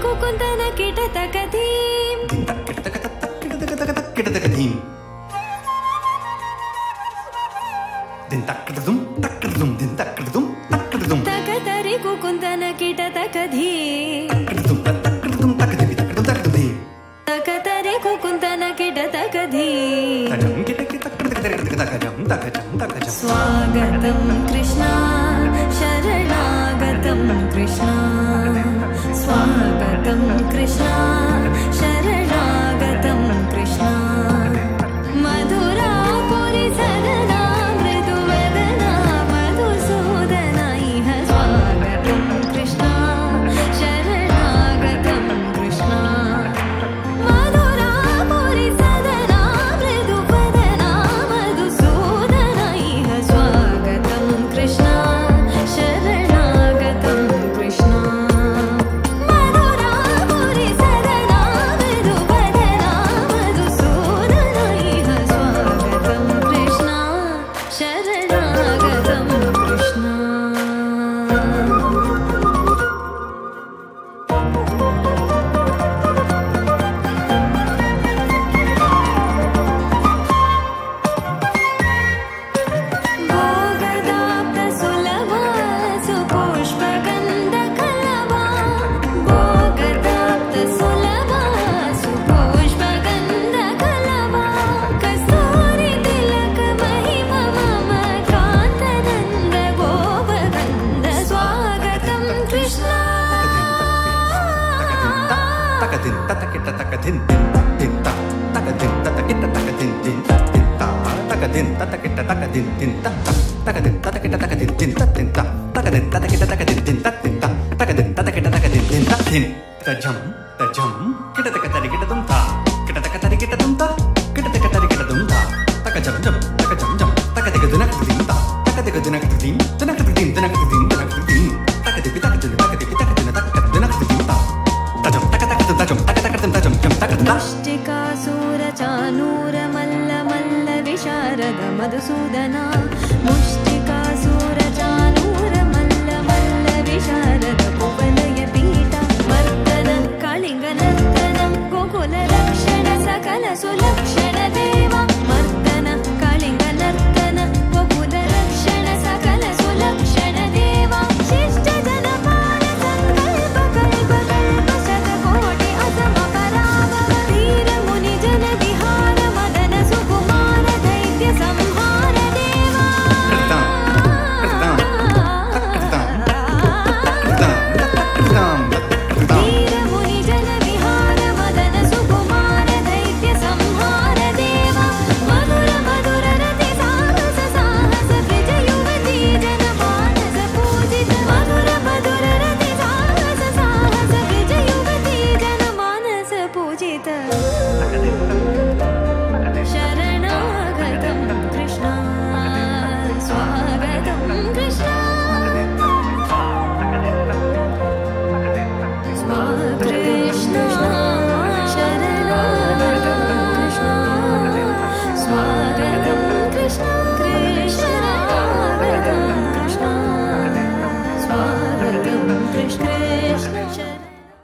कुकुंदन किटतकधीं किटतकधीं दिन तक्कदुम तक्कदुम दिन तक्कदुम तक्कदुम तकतरि कुकुंदन किटतकधीं तक्कदुम तक्कदिवि तक्कदुम तक्कदुम तकतरि कुकुंदन किटतकधीं तजम किटतकतकतकतकतकजम तकजम तकजम स्वागतं कृष्णा शरणागतं कृष्णा स्वागतं कृष्णा शरणागतं कृष्णा मधुरापुरि सदना मृदुवदना मधुसूदना इह स्वागतं कृष्णा शरणागतं कृष्णा मधुरापुरि सदना मृदुवदना मधुसूदना इह स्वागतं कृष्णा शरणागतं कृष्णा मधुरापुरि सदना मृदुवदना मधुसूदना इह स्वागतं कृष्णा शरणागतं कृष्णा भोगदाप्तसुलभा सुपुष्पगन्धकलभा भोगदाप्तसुलभा सुपुष्पगन्धकलभा कस्तूरितिलकमहिमा मम कान्तनन्द गोपगन्ध स्वागतं कृष्णा तकदिन ततकिटतकदिन दिन तकदिन ततकिटतकदिन दिन तकदिन ततकिटतकदिन दिन तकदिन ततकिटतकदिन दिन तकदिन ततकिटतकदिन दिन तकदिन ततकिटतकदिन दिन तकदिन तजम तजम किटतकतरि किटदुम ता किटतकतरि किटदुम ता किटतकतरि किटदुम ता तकजम जम तकजम जम तकदिगदुनकदिन ता तकदिगदुनकदिन तनकदिन तनकदिन तनकदिन तकदिपि तकदिन तकदिपि तकदिन तकदिनकदिन ता तजम तकतकदुम तजम तकतकदुम तजम जम तकदुम मुष्टिकासुरचानूरमल्ल मल्ल विशारद मधुसूदना मुष्टि